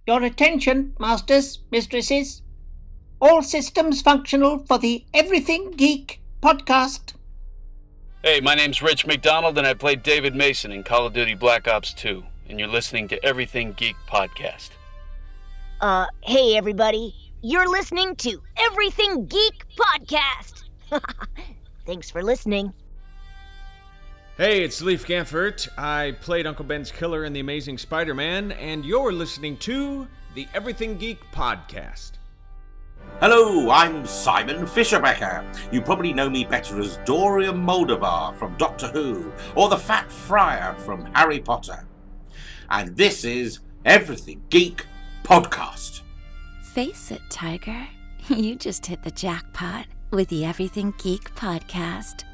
Your attention, masters, mistresses. All systems functional for the Everything Geek podcast. Hey, my name's Rich McDonald, and I played David Mason in Call of Duty Black Ops 2, and you're listening to Everything Geek podcast. Hey everybody, you're listening to Everything Geek podcast. Thanks for listening. Hey, it's Leif Gaffert. I played Uncle Ben's killer in The Amazing Spider-Man, and you're listening to the Everything Geek podcast. Hello, I'm Simon Fisherbecker. You probably know me better as Dorian Moldovar from Doctor Who, or the Fat Friar from Harry Potter. And this is Everything Geek podcast. Face it, Tiger. You just hit the jackpot with the Everything Geek podcast.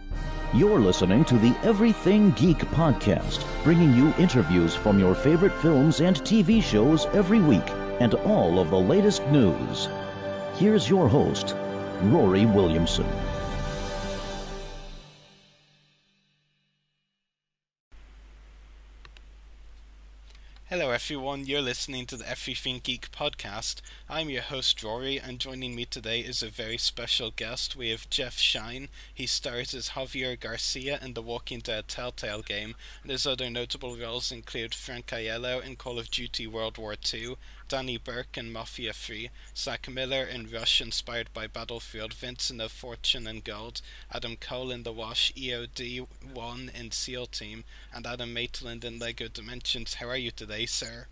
You're listening to the Everything Geek podcast, bringing you interviews from your favorite films and TV shows every week, and all of the latest news. Here's your host, Ruari Williamson. Hello everyone, you're listening to the Everything Geek podcast. I'm your host Ruari, and joining me today is a very special guest. We have Jeff Schine. He stars as Javier García in the Walking Dead Telltale Game, and his other notable roles include Frank Aiello in Call of Duty World War II, Danny Burke in Mafia III, Zach Miller in Rush inspired by Battlefield, Vincent of Fortune and Gold, Adam Cole in The Wash, EOD1 in SEAL Team, and Adam Maitland in LEGO Dimensions. How are you today, sir?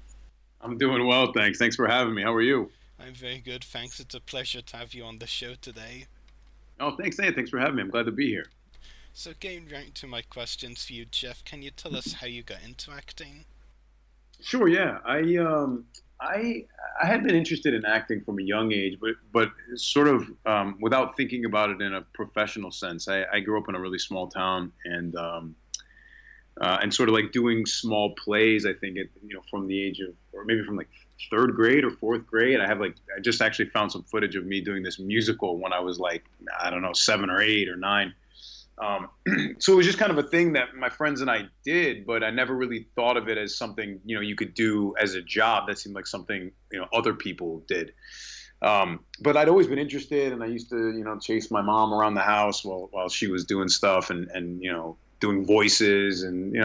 I'm doing well, thanks. Thanks for having me. How are you? I'm very good, thanks. It's a pleasure to have you on the show today. Oh, thanks, Nate. Thanks for having me. I'm glad to be here. So getting right to my questions for you, Jeff, can you tell us how you got into acting? Sure, yeah. I had been interested in acting from a young age, but sort of without thinking about it in a professional sense. I grew up in a really small town, and sort of like doing small plays. I think from the age of, or maybe from like third grade or fourth grade. I just actually found some footage of me doing this musical when I was like, I don't know, 7 or 8 or 9. So it was just kind of a thing that my friends and I did, but I never really thought of it as something, you could do as a job. That seemed like something, other people did. But I'd always been interested, and I used to, chase my mom around the house while she was doing stuff and doing voices. And,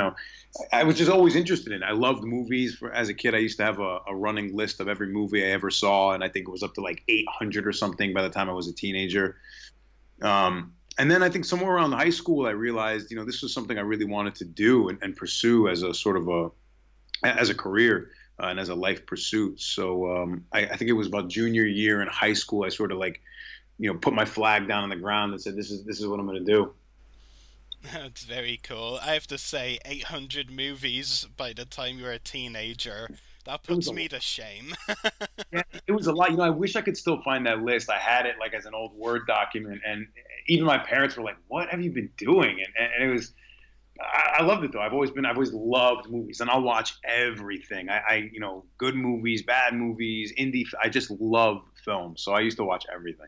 I was just always interested in it. I loved movies. As a kid, I used to have a running list of every movie I ever saw. And I think it was up to like 800 or something by the time I was a teenager. And then I think somewhere around high school, I realized, this was something I really wanted to do and pursue as a sort of as a career and as a life pursuit. So I think it was about junior year in high school, I sort of like, put my flag down on the ground and said, this is what I'm going to do. That's very cool. I have to say, 800 movies by the time you were a teenager. That puts me to shame. Yeah, it was a lot. I wish I could still find that list. I had it like as an old Word document, and even my parents were like, "What have you been doing?" And it was, I loved it though. I've always loved movies, and I'll watch everything. I good movies, bad movies, indie. I just love film, so I used to watch everything.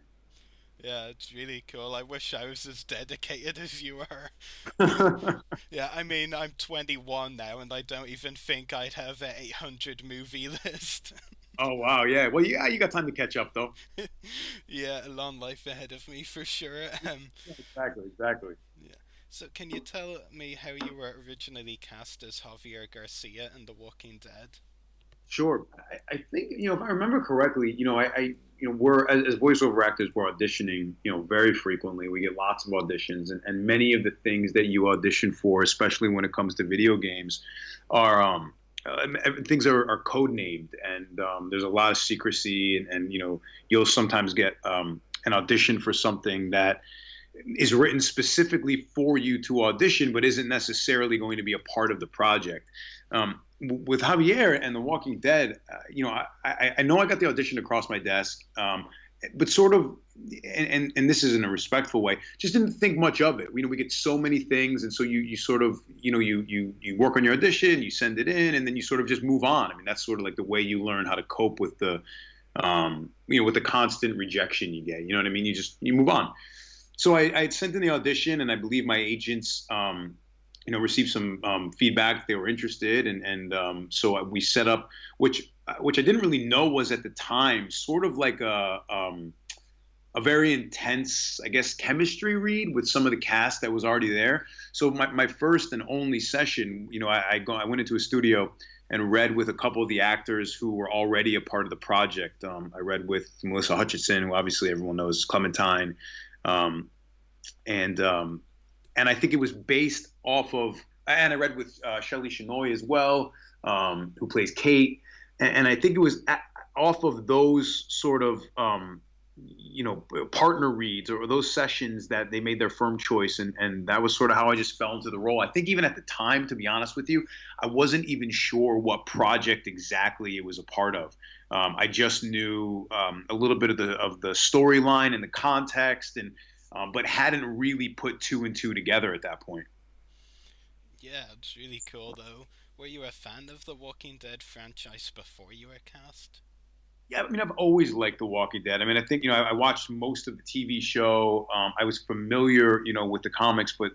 Yeah, it's really cool. I wish I was as dedicated as you are. Yeah, I mean, I'm 21 now, and I don't even think I'd have an 800 movie list. Oh, wow, yeah. Well, yeah, you got time to catch up, though. Yeah, a long life ahead of me, for sure. Exactly. Yeah. So can you tell me how you were originally cast as Javier Garcia in The Walking Dead? Sure. I think, if I remember correctly, we're, as voiceover actors, we're auditioning, very frequently. We get lots of auditions, and many of the things that you audition for, especially when it comes to video games, are things are code named, and there's a lot of secrecy, and you'll sometimes get an audition for something that is written specifically for you to audition, but isn't necessarily going to be a part of the project. With Javier and The Walking Dead, I know I got the audition across my desk, but sort of, and this is in a respectful way, just didn't think much of it. We get so many things, and so you sort of, you work on your audition, you send it in, and then you sort of just move on. I mean, that's sort of like the way you learn how to cope with the, with the constant rejection you get. You know what I mean? You move on. So I had sent in the audition, and I believe my agents, received some feedback. They were interested, and so we set up, which which I didn't really know was at the time sort of like a very intense, I guess, chemistry read with some of the cast that was already there. So my first and only session, I went into a studio and read with a couple of the actors who were already a part of the project. I read with Melissa Hutchinson, who obviously everyone knows, Clementine, and I think it was based off of, and I read with Shelley Shinoy as well, who plays Kate, and I think it was off of those sort of partner reads or those sessions that they made their firm choice, and that was sort of how I just fell into the role. I think even at the time, to be honest with you, I wasn't even sure what project exactly it was a part of. I just knew a little bit of the storyline and the context, and but hadn't really put two and two together at that point. Yeah, it's really cool though. Were you a fan of the Walking Dead franchise before you were cast? Yeah, I mean, I've always liked The Walking Dead. I mean, I think, I watched most of the TV show. I was familiar, with the comics, but,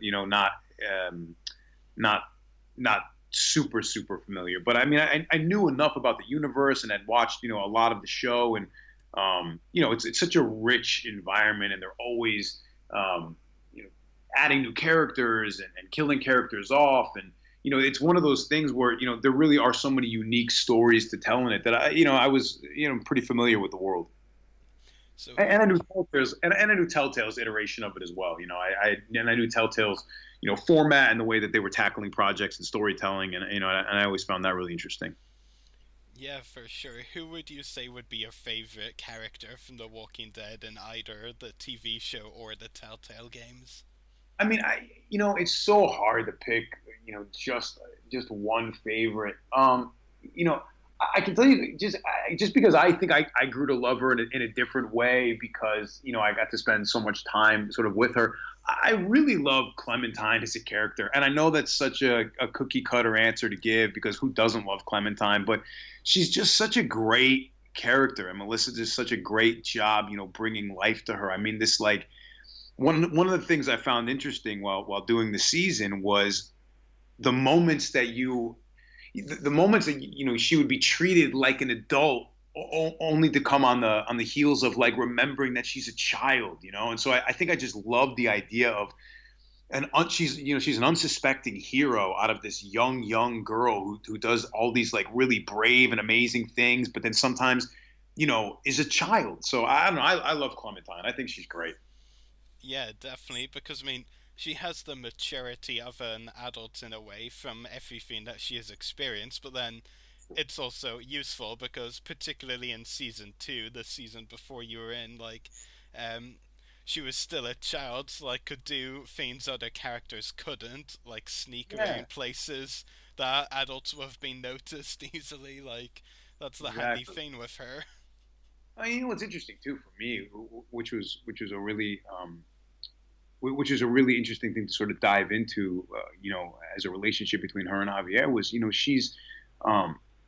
not super, super familiar. But I mean, I knew enough about the universe and had watched, a lot of the show. And, it's such a rich environment, and they're always, adding new characters and killing characters off. And, it's one of those things where, there really are so many unique stories to tell in it that I was, pretty familiar with the world. So, and I knew Telltale's, and I knew Telltale's iteration of it as well. I knew Telltale's, format and the way that they were tackling projects and storytelling. And, and I always found that really interesting. Yeah, for sure. Who would you say would be your favorite character from The Walking Dead in either the TV show or the Telltale games? I mean, it's so hard to pick, just one favorite. I can tell you just because I think I grew to love her in a different way because, I got to spend so much time sort of with her. I really love Clementine as a character. And I know that's such a cookie cutter answer to give because who doesn't love Clementine? But she's just such a great character. And Melissa did such a great job, bringing life to her. I mean, this like, one of the things I found interesting while doing the season was the moments that she would be treated like an adult only to come on the heels of like remembering that she's a child, and so I think I just love the idea of she's an unsuspecting hero out of this young girl who does all these like really brave and amazing things, but then sometimes is a child. So I don't know, I love Clementine. I think she's great. Yeah, definitely, because, I mean, she has the maturity of an adult in a way from everything that she has experienced, but then it's also useful because, particularly in Season 2, the season before you were in, like, she was still a child, so, like, could do things other characters couldn't, like sneak around places that adults would have been noticed easily, like, that's the handy thing with her. What's interesting, too, for me, which was a really... which is a really interesting thing to sort of dive into, as a relationship between her and Javier was, she's,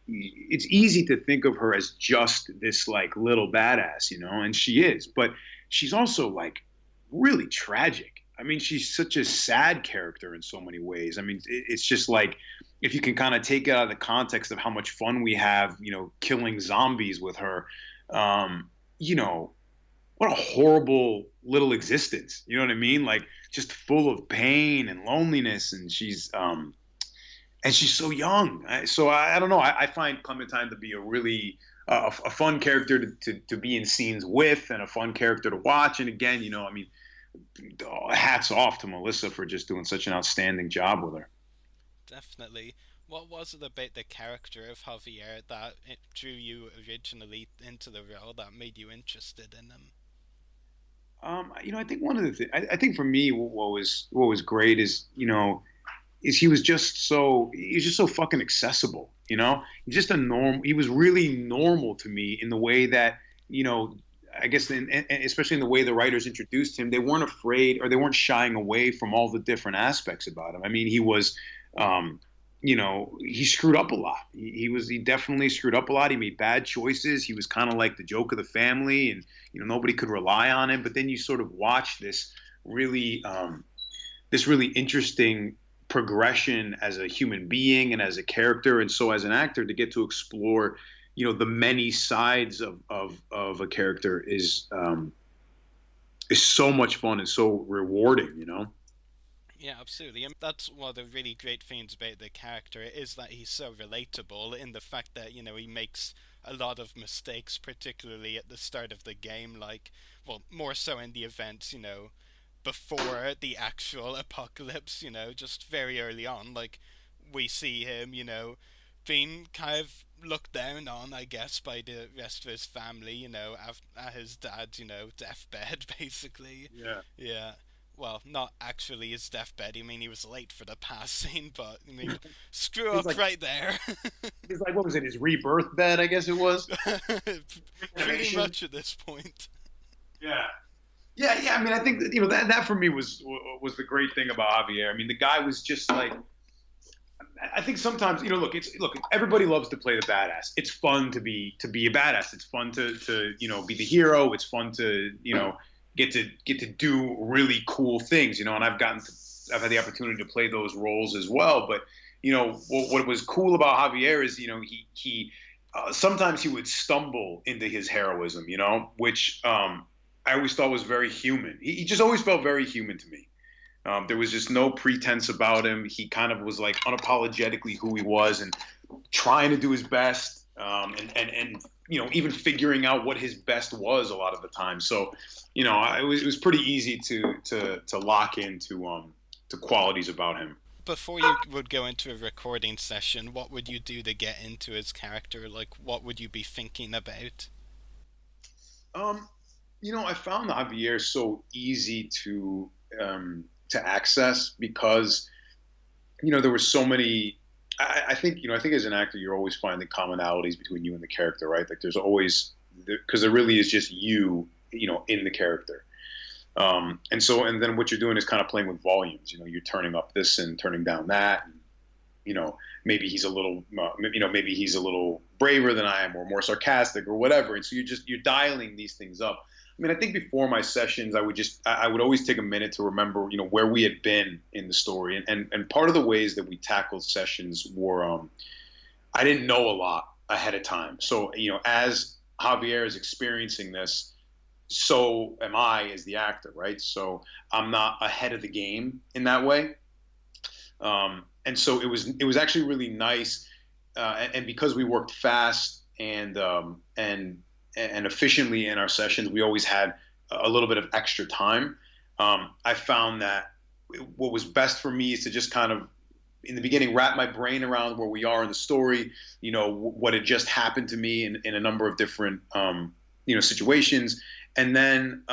it's easy to think of her as just this like little badass, and she is, but she's also like really tragic. I mean, she's such a sad character in so many ways. I mean, it's just like, if you can kind of take it out of the context of how much fun we have, killing zombies with her, what a horrible little existence. You know what I mean? Like just full of pain and loneliness. And she's so young. So I don't know. I find Clementine to be a really a fun character to be in scenes with, and a fun character to watch. And again, I mean, hats off to Melissa for just doing such an outstanding job with her. Definitely. What was it about the character of Javier that it drew you originally into the role that made you interested in him? I think one of the things, I think for me, what was great is, is he was just so fucking accessible, He's just he was really normal to me in the way that, I guess, and especially in the way the writers introduced him, they weren't afraid or they weren't shying away from all the different aspects about him. I mean, he was, he screwed up a lot. He definitely screwed up a lot. He made bad choices. He was kind of like the joke of the family, and nobody could rely on him. But then you sort of watch this really interesting progression as a human being and as a character, and so as an actor to get to explore the many sides of a character is so much fun and so rewarding. Yeah, absolutely. And that's one of the really great things about the character is that he's so relatable in the fact that, he makes a lot of mistakes, particularly at the start of the game, like, well, more so in the events, before the actual apocalypse, just very early on, like, we see him, being kind of looked down on, I guess, by the rest of his family, at his dad's, deathbed, basically. Yeah. Yeah. Well, not actually his deathbed. I mean, he was late for the pass scene, but, screw up like, right there. He's like, what was it, his rebirth bed, I guess it was? Pretty much at this point. Yeah. Yeah, I mean, I think that, that for me was the great thing about Javier. I mean, the guy was just like, I think sometimes, look, everybody loves to play the badass. It's fun to be a badass. It's fun to be the hero. It's fun to, get to do really cool things, and I've had the opportunity to play those roles as well. But what was cool about Javier is he sometimes he would stumble into his heroism, which I always thought was very human. He just always felt very human to me. There was just no pretense about him. He kind of was like unapologetically who he was and trying to do his best, and even figuring out what his best was a lot of the time. So, it was pretty easy to lock into to qualities about him. Before you would go into a recording session, what would you do to get into his character? Like, what would you be thinking about? I found Javier so easy to access because, there were so many. I think as an actor, you're always finding commonalities between you and the character, right? Like there's always, because there really is just you, in the character. And then what you're doing is kind of playing with volumes. You're turning up this and turning down that. And, maybe he's a little, maybe he's a little braver than I am, or more sarcastic, or whatever. And so you're dialing these things up. I mean, I think before my sessions, I would always take a minute to remember, where we had been in the story. And part of the ways that we tackled sessions were, I didn't know a lot ahead of time. So, as Javier is experiencing this, so am I as the actor, right? So I'm not ahead of the game in that way. And so it was actually really nice. And because we worked fast and efficiently in our sessions, we always had a little bit of extra time. I found that what was best for me is to just kind of, in the beginning, wrap my brain around where we are in the story, what had just happened to me in a number of different, situations, and then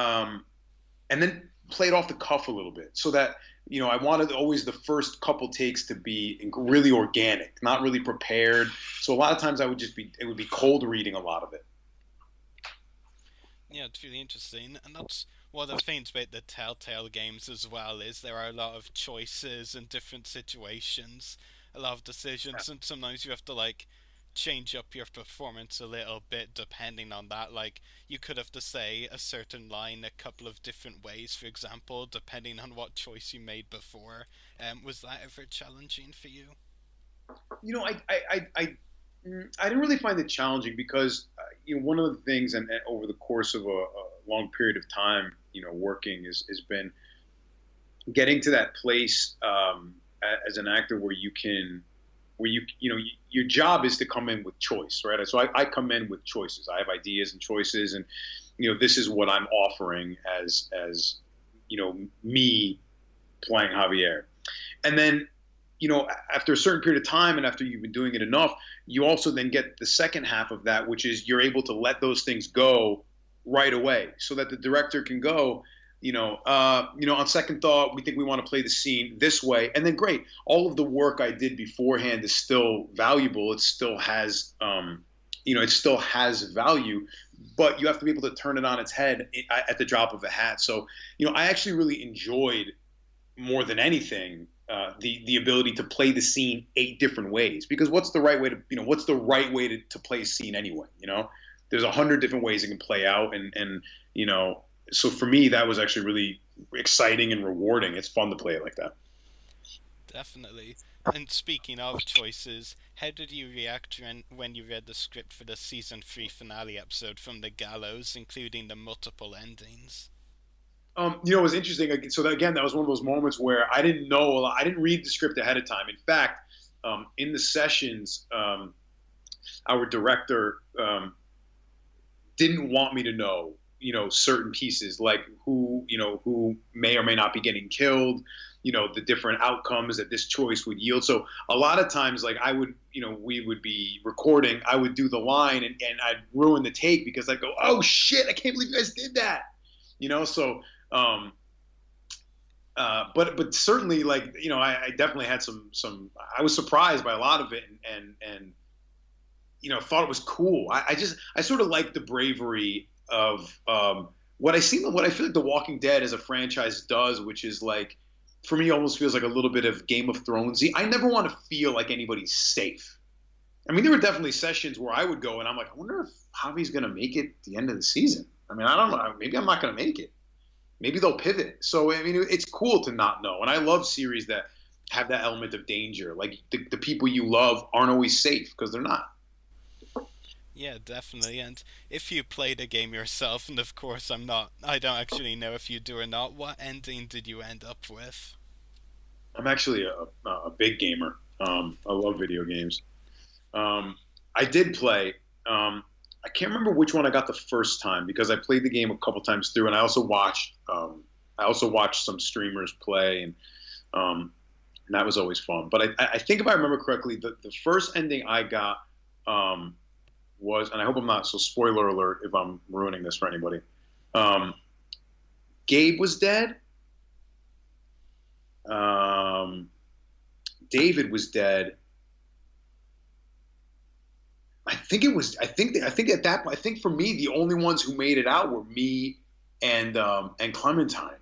play it off the cuff a little bit, so that, I wanted always the first couple takes to be really organic, not really prepared. So a lot of times it would be cold reading a lot of it. Yeah, it's really interesting, and that's one of the things about the Telltale games as well, is there are a lot of choices and different situations, a lot of decisions, and sometimes you have to, like, change up your performance a little bit depending on that. Like, you could have to say a certain line a couple of different ways, for example, depending on what choice you made before. Was that ever challenging for you? I didn't really find it challenging because, one of the things, and over the course of a long period of time, working has been getting to that place as an actor where your job is to come in with choice, right? So I come in with choices. I have ideas and choices, and this is what I'm offering as me playing Javier. And then, after a certain period of time and after you've been doing it enough, you also then get the second half of that, which is you're able to let those things go right away, so that the director can go, on second thought, we think we want to play the scene this way. And then great. All of the work I did beforehand is still valuable. It still has, value, but you have to be able to turn it on its head at the drop of a hat. So, I actually really enjoyed, more than anything, the ability to play the scene 8 different ways, because what's the right way to play a scene anyway? There's 100 different ways it can play out. And so for me, that was actually really exciting and rewarding. It's fun to play it like that. Definitely. And speaking of choices, how did you react when you read the script for the season 3 finale episode from the Gallows, including the multiple endings? It was interesting. So that was one of those moments where I didn't know a lot. I didn't read the script ahead of time. In fact, in the sessions, our director didn't want me to know, certain pieces, like who may or may not be getting killed, the different outcomes that this choice would yield. So a lot of times, like we would be recording, I would do the line and I'd ruin the take because I'd go, oh shit, I can't believe you guys did that. So, but certainly, like, I definitely had some, I was surprised by a lot of it and thought it was cool. I sort of like the bravery of, what I feel like The Walking Dead as a franchise does, which is like, for me, almost feels like a little bit of Game of Thronesy. I never want to feel like anybody's safe. I mean, there were definitely sessions where I would go and I'm like, I wonder if Javi's going to make it at the end of the season. I mean, I don't know. Maybe I'm not going to make it. Maybe they'll pivot. So, I mean, it's cool to not know. And I love series that have that element of danger. Like the people you love aren't always safe because they're not. Yeah, definitely. And if you played a game yourself, and of course I don't actually know if you do or not, what ending did you end up with? I'm actually a big gamer. I love video games. I did play. I can't remember which one I got the first time because I played the game a couple times through, and I also watched some streamers play, and that was always fun. But I think if I remember correctly, the first ending I got was, and I hope I'm not, so spoiler alert if I'm ruining this for anybody. Gabe was dead. David was dead. I think for me, the only ones who made it out were me and Clementine.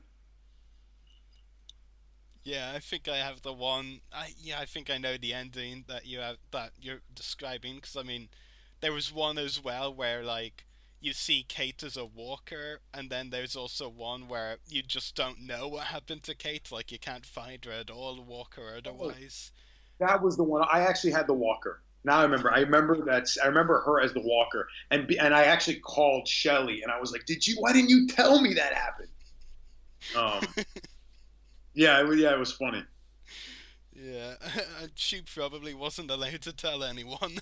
Yeah, I think I have the one. I think I know the ending that you're describing, because I mean, there was one as well where like you see Kate as a walker, and then there's also one where you just don't know what happened to Kate, like you can't find her at all, walker or otherwise. That was the one. I actually had the walker. Now I remember. I remember her as the walker, and I actually called Shelly, and I was like, why didn't you tell me that happened? Yeah, it was funny. Yeah, she probably wasn't allowed to tell anyone.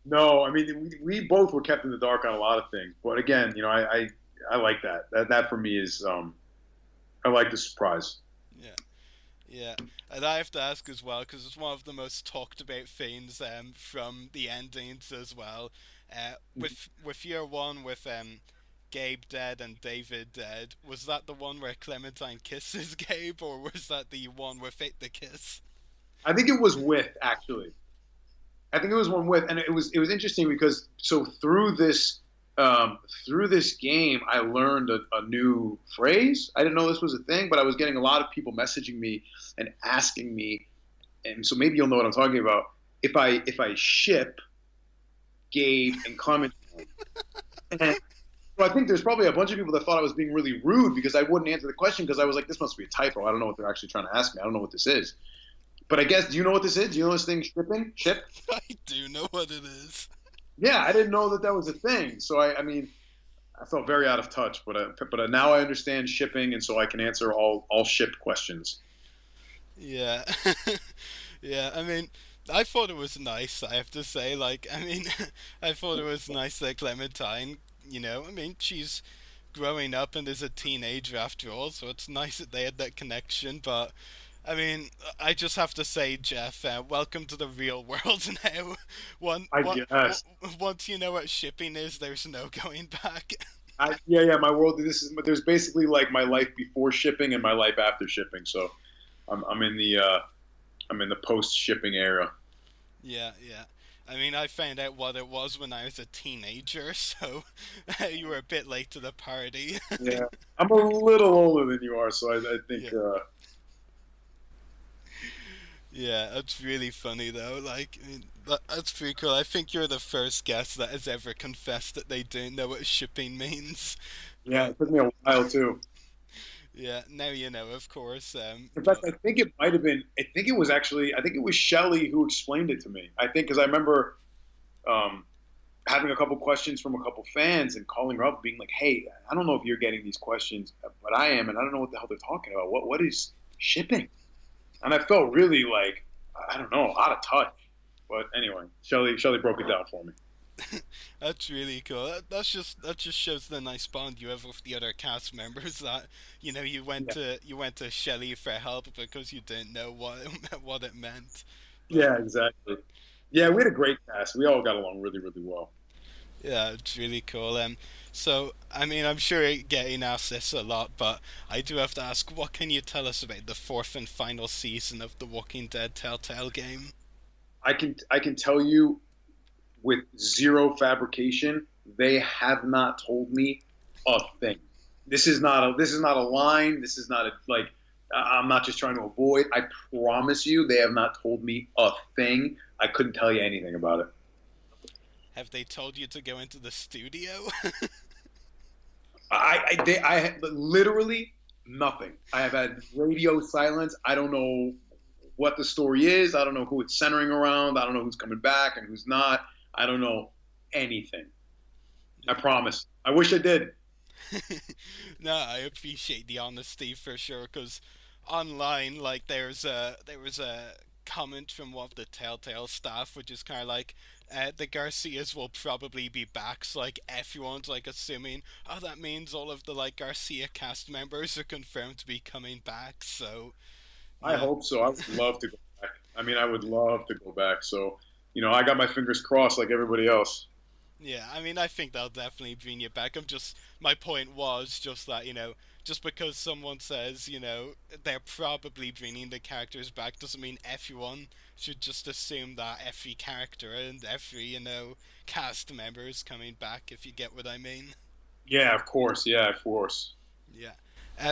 No, I mean, we both were kept in the dark on a lot of things. But again, I like that. That for me is, I like the surprise. Yeah, and I have to ask as well, because it's one of the most talked about things from the endings as well. With your one with Gabe dead and David dead, was that the one where Clementine kisses Gabe, or was that the one without the kiss? I think it was with, actually. I think it was one with, and it was interesting because through this game, I learned a new phrase. I didn't know this was a thing, but I was getting a lot of people messaging me and asking me, and so maybe you'll know what I'm talking about. If I ship Gabe and Clementine, and so I think there's probably a bunch of people that thought I was being really rude because I wouldn't answer the question because I was like, this must be a typo. I don't know what they're actually trying to ask me. I don't know what this is. But I guess, do you know what this is? Do you know this thing, shipping? Ship? I do know what it is. Yeah, I didn't know that was a thing. So I mean, I felt very out of touch. But now I understand shipping, and so I can answer all ship questions. Yeah, yeah. I mean, I thought it was nice. I have to say, like, I mean, I thought it was nice that Clementine. I mean, she's growing up and is a teenager after all, so it's nice that they had that connection. But I mean, I just have to say, Jeff, welcome to the real world now. Once you know what shipping is, there's no going back. Yeah. My world. There's basically like my life before shipping and my life after shipping. So, I'm in the post shipping era. Yeah. I mean, I found out what it was when I was a teenager, so you were a bit late to the party. Yeah, I'm a little older than you are, so I think. Yeah. Yeah, that's really funny though. Like, I mean, that's pretty cool. I think you're the first guest that has ever confessed that they don't know what shipping means. Yeah, it took me a while too. Yeah, now you know, of course. In fact, I think it might have been. I think it was Shelley who explained it to me. I think because I remember um, having a couple questions from a couple fans and calling her up, being like, "Hey, I don't know if you're getting these questions, but I am, and I don't know what the hell they're talking about. What is shipping?" And I felt really like, I don't know, out of touch. But anyway, Shelley broke it down for me. That's really cool. That just shows the nice bond you have with the other cast members. That you went to Shelley for help because you didn't know what it meant. Yeah, exactly. Yeah, we had a great cast. We all got along really, really well. Yeah, it's really cool. So I mean, I'm sure you're getting asked this a lot, but I do have to ask, what can you tell us about the fourth and final season of the Walking Dead Telltale Game? I can tell you with zero fabrication, they have not told me a thing. This is not a line. This is not I'm not just trying to avoid. I promise you, they have not told me a thing. I couldn't tell you anything about it. Have they told you to go into the studio? I literally nothing. I have had radio silence. I don't know what the story is. I don't know who it's centering around. I don't know who's coming back and who's not. I don't know anything. I promise. I wish I did. No, I appreciate the honesty for sure, because online, like, there was a comment from one of the Telltale staff, which is kind of like, the Garcias will probably be back, so like everyone's like assuming, oh, that means all of the like Garcia cast members are confirmed to be coming back. So yeah. I hope so. I would love to go back. I mean, I would love to go back. So, I got my fingers crossed like everybody else. Yeah, I mean, I think they'll definitely bring you back. My point was just that, just because someone says, they're probably bringing the characters back doesn't mean everyone should just assume that every character and every, cast member is coming back, if you get what I mean. Yeah, of course. Yeah, of course. Yeah.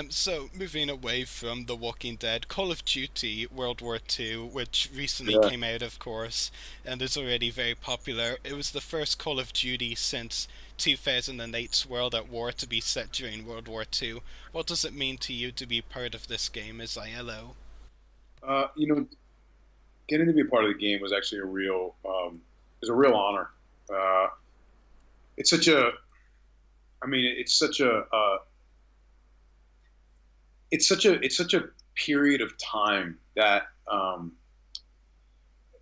So, moving away from The Walking Dead, Call of Duty World War II, which recently came out, of course, and is already very popular. It was the first Call of Duty since 2008's World at War to be set during World War II. What does it mean to you to be part of this game as Aiello? Getting to be a part of the game was actually a real honor. It's such a period of time that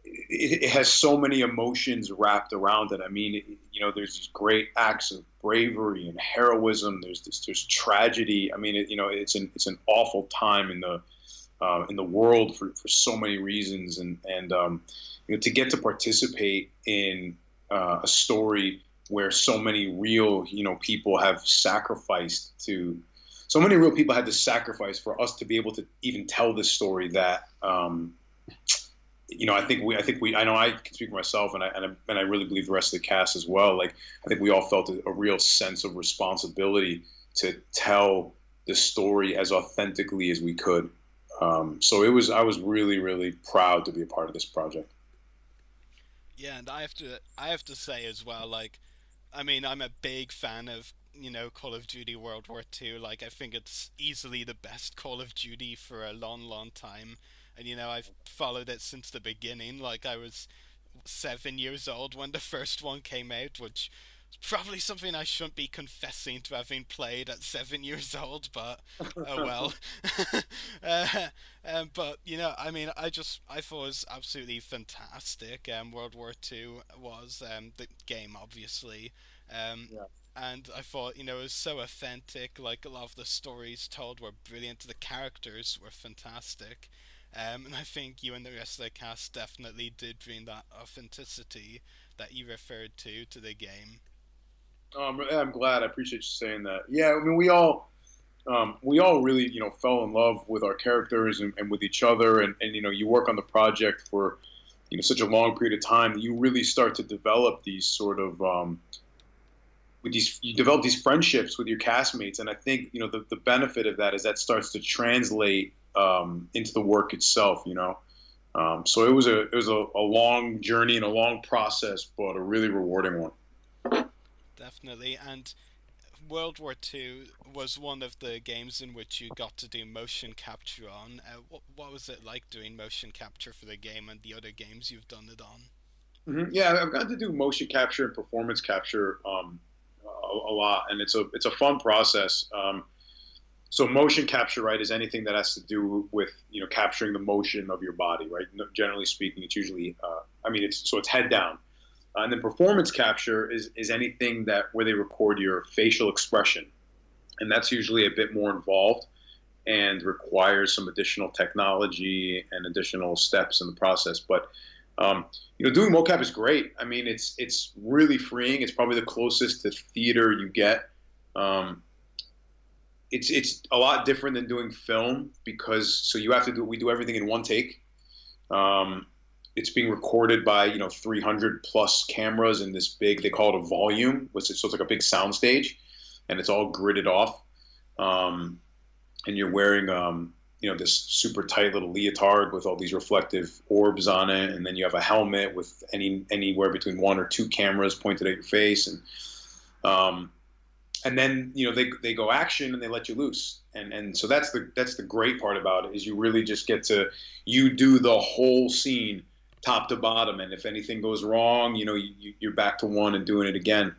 it has so many emotions wrapped around it. I mean, there's these great acts of bravery and heroism. There's tragedy. I mean, it's an awful time in the world for so many reasons, and to get to participate in a story where so many real people have sacrificed to. So many real people had to sacrifice for us to be able to even tell this story. That I think we. I know I can speak for myself, and I really believe the rest of the cast as well. Like, I think we all felt a real sense of responsibility to tell the story as authentically as we could. So I was really, really proud to be a part of this project. Yeah, and I have to say as well, like, I mean, I'm a big fan of Call of Duty World War II. Like, I think it's easily the best Call of Duty for a long, long time. And, I've followed it since the beginning. Like, I was 7 years old when the first one came out, which is probably something I shouldn't be confessing to having played at 7 years old, but oh well. But, I mean, I thought it was absolutely fantastic. World War II was the game, obviously. Yeah. And I thought, it was so authentic. Like, a lot of the stories told were brilliant. The characters were fantastic. And I think you and the rest of the cast definitely did bring that authenticity that you referred to the game. I'm glad. I appreciate you saying that. Yeah, I mean, we all really, fell in love with our characters and with each other. And you work on the project for, such a long period of time that you really start to develop these sort of you develop these friendships with your castmates, and I think the benefit of that is that starts to translate into the work itself. So it was a long journey and a long process, but a really rewarding one. Definitely. And World War II was one of the games in which you got to do motion capture on. What was it like doing motion capture for the game and the other games you've done it on? Yeah, I've gotten to do motion capture and performance capture a lot, and it's a fun process. So motion capture, right, is anything that has to do with capturing the motion of your body, right? Generally speaking, it's usually it's head down, and then performance capture is anything where they record your facial expression, and that's usually a bit more involved and requires some additional technology and additional steps in the process. But doing mocap is great. I mean, it's really freeing. It's probably the closest to theater you get. It's a lot different than doing film because we do everything in one take. It's being recorded by 300 plus cameras in this big, they call it a volume, so it's like a big sound stage, and it's all gridded off. And you're wearing this super tight little leotard with all these reflective orbs on it, and then you have a helmet with anywhere between 1 or 2 cameras pointed at your face, and then they go action and they let you loose, and so that's the great part about it, is you really just get to do the whole scene top to bottom, and if anything goes wrong, you're back to 1 and doing it again.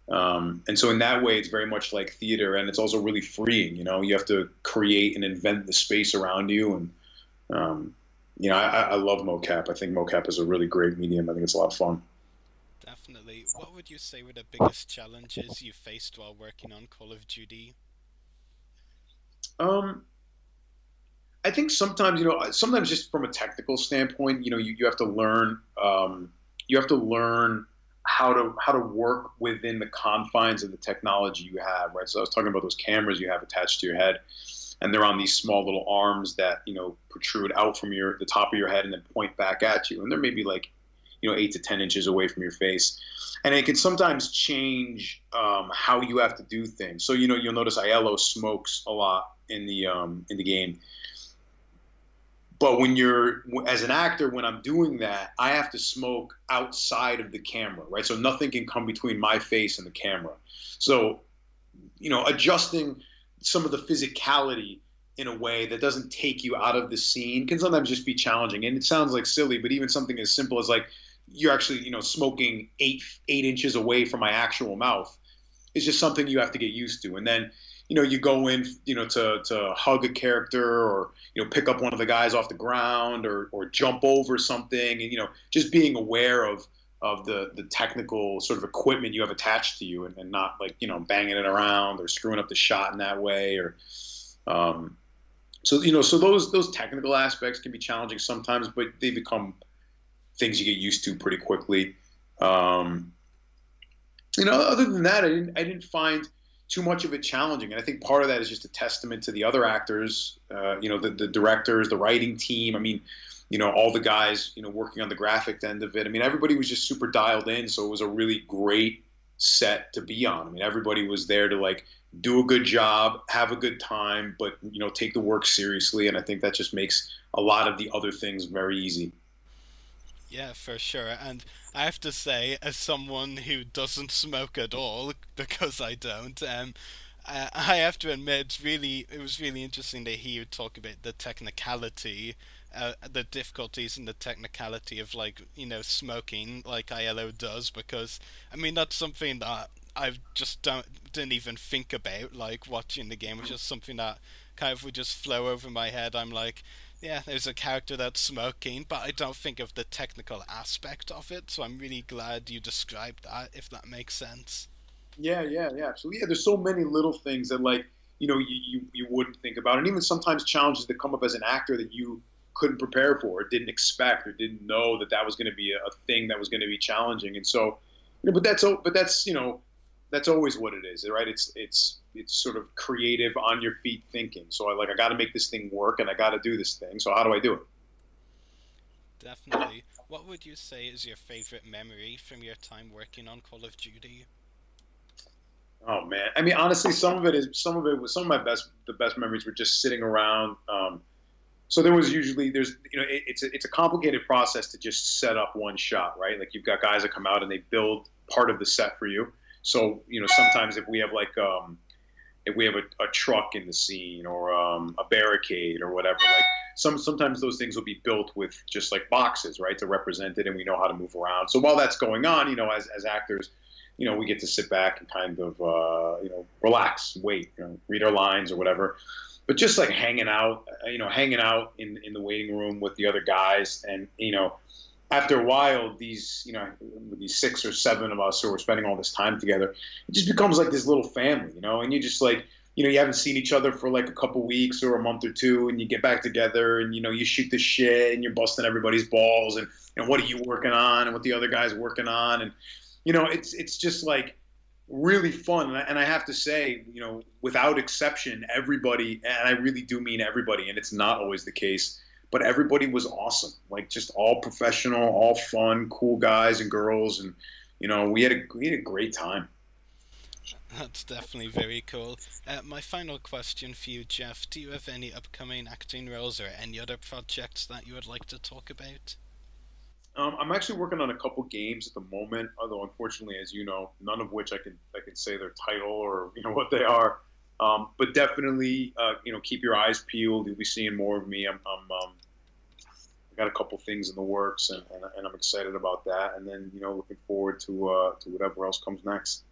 And so in that way, it's very much like theater, and it's also really freeing. You have to create and invent the space around you, and I love mocap. I think mocap is a really great medium. I think it's a lot of fun. Definitely. What would you say were the biggest challenges you faced while working on Call of Duty? I think sometimes just from a technical standpoint, you have to learn. You have to learn how to work within the confines of the technology you have, right? So I was talking about those cameras you have attached to your head, and they're on these small little arms that protrude out from the top of your head and then point back at you, and they're maybe like 8 to 10 inches away from your face, and it can sometimes change how you have to do things. So you'll notice Aiello smokes a lot in the game. But as an actor, when I'm doing that, I have to smoke outside of the camera, right? So nothing can come between my face and the camera. So, adjusting some of the physicality in a way that doesn't take you out of the scene can sometimes just be challenging. And it sounds like silly, but even something as simple as like you're actually, smoking 8 inches away from my actual mouth is just something you have to get used to. And then, you go in, to hug a character or, pick up one of the guys off the ground or jump over something, and, just being aware of the technical sort of equipment you have attached to you, and not like, banging it around or screwing up the shot in that way, or, so those technical aspects can be challenging sometimes, but they become things you get used to pretty quickly. Other than that, I didn't find too much of it challenging, and I think part of that is just a testament to the other actors, the directors, the writing team. I mean, all the guys, working on the graphic end of it. I mean, everybody was just super dialed in, so it was a really great set to be on. I mean, everybody was there to like do a good job, have a good time, but take the work seriously, and I think that just makes a lot of the other things very easy. Yeah, for sure. And I have to say, as someone who doesn't smoke at all, because I don't, I have to admit, it was really interesting to hear you talk about the technicality, the difficulties in the technicality of smoking like Aiello does, because I mean that's something that I just didn't even think about, like watching the game. It was just something that kind of would just flow over my head. I'm like, yeah, there's a character that's smoking, but I don't think of the technical aspect of it, so I'm really glad you described that, if that makes sense. Yeah. So yeah, there's so many little things that you wouldn't think about, and even sometimes challenges that come up as an actor that you couldn't prepare for, or didn't expect, or didn't know that was going to be a thing that was going to be challenging. And so, but that's always what it is, right? It's sort of creative, on your feet thinking. So I got to make this thing work, and I got to do this thing. So how do I do it? Definitely. What would you say is your favorite memory from your time working on Call of Duty? Oh man, I mean, honestly, some of my best memories were just sitting around. So it's a complicated process to just set up one shot, right? Like you've got guys that come out and they build part of the set for you. So, sometimes if we have a truck in the scene or a barricade or whatever, like sometimes those things will be built with just like boxes, right, to represent it, and we know how to move around. So while that's going on, as actors, we get to sit back and kind of relax, wait, read our lines or whatever. But just like hanging out in the waiting room with the other guys, and after a while, these 6 or 7 of us who are spending all this time together, it just becomes like this little family, and you just like, you haven't seen each other for like a couple weeks or a month or two, and you get back together and, you shoot the shit and you're busting everybody's balls and, what are you working on and what the other guy's working on. And, it's just like really fun. And I have to say, without exception, everybody, and I really do mean everybody, and it's not always the case, but everybody was awesome. Like just all professional, all fun, cool guys and girls. And, we had a great time. That's definitely very cool. My final question for you, Jeff, do you have any upcoming acting roles or any other projects that you would like to talk about? I'm actually working on a couple games at the moment, although unfortunately, as you know, none of which I can say their title or what they are. But definitely, keep your eyes peeled. You'll be seeing more of me. I got a couple things in the works, and I'm excited about that. And then, looking forward to whatever else comes next.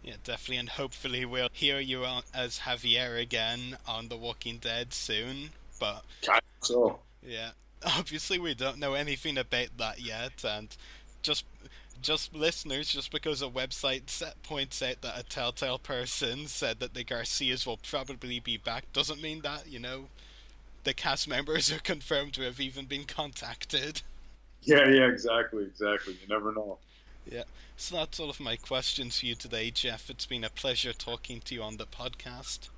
Yeah, definitely, and hopefully we'll hear you as Javier again on The Walking Dead soon. But so yeah, obviously we don't know anything about that yet, and just listeners, just because a website points out that a Telltale person said that the Garcias will probably be back doesn't mean that, the cast members are confirmed to have even been contacted. Yeah, exactly. You never know. Yeah, so that's all of my questions for you today, Jeff. It's been a pleasure talking to you on the podcast.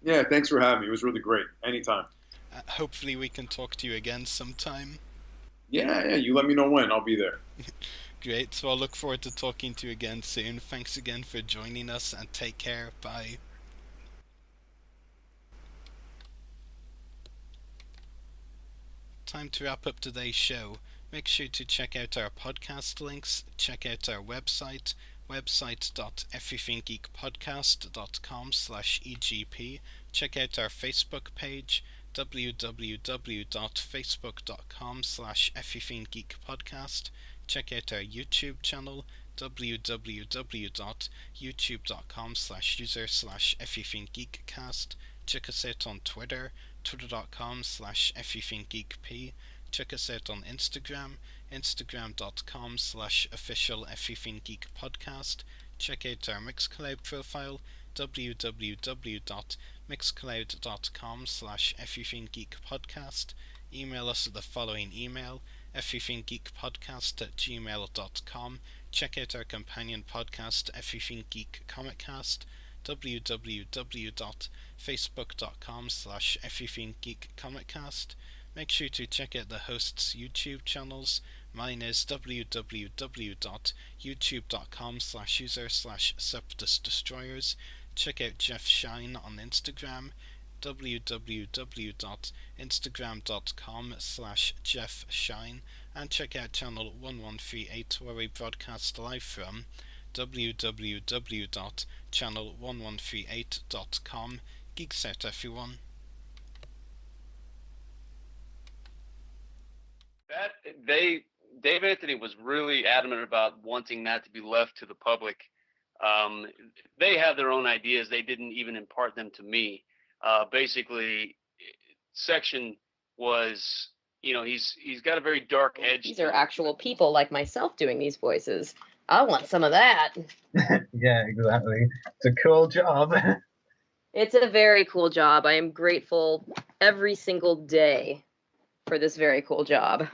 Yeah, thanks for having me. It was really great. Anytime. Hopefully we can talk to you again sometime. Yeah, you let me know when. I'll be there. Great, so I'll look forward to talking to you again soon. Thanks again for joining us, and take care. Bye. Time to wrap up today's show. Make sure to check out our podcast links, check out our website, website.everythinggeekpodcast.com/EGP, check out our Facebook page, www.facebook.com/everythinggeekpodcast, check out our YouTube channel, www.youtube.com/user/everythinggeekcast, check us out on Twitter, twitter.com/everythinggeekp, check us out on Instagram, instagram.com/official-everythinggeekpodcast, check out our Mixcloud profile, www.mixcloud.com/everythinggeekpodcast, email us at the following email, everythinggeekpodcast@gmail.com, check out our companion podcast, Everything Geek Comiccast, www.facebook.com/everythinggeekcomiccast. Make sure to check out the hosts' YouTube channels. Mine is www.youtube.com/user/SupDisDestroyers. Check out Jeff Schine on Instagram, www.instagram.com/JeffShine, and check out channel 1138 where we broadcast live from, www.channel1138.com. Geeks out, everyone. Dave Anthony was really adamant about wanting that to be left to the public. They have their own ideas. They didn't even impart them to me. Basically, Section was, he's got a very dark edge. These are actual people like myself doing these voices. I want some of that. Yeah, exactly. It's a cool job. It's a very cool job. I am grateful every single day for this very cool job.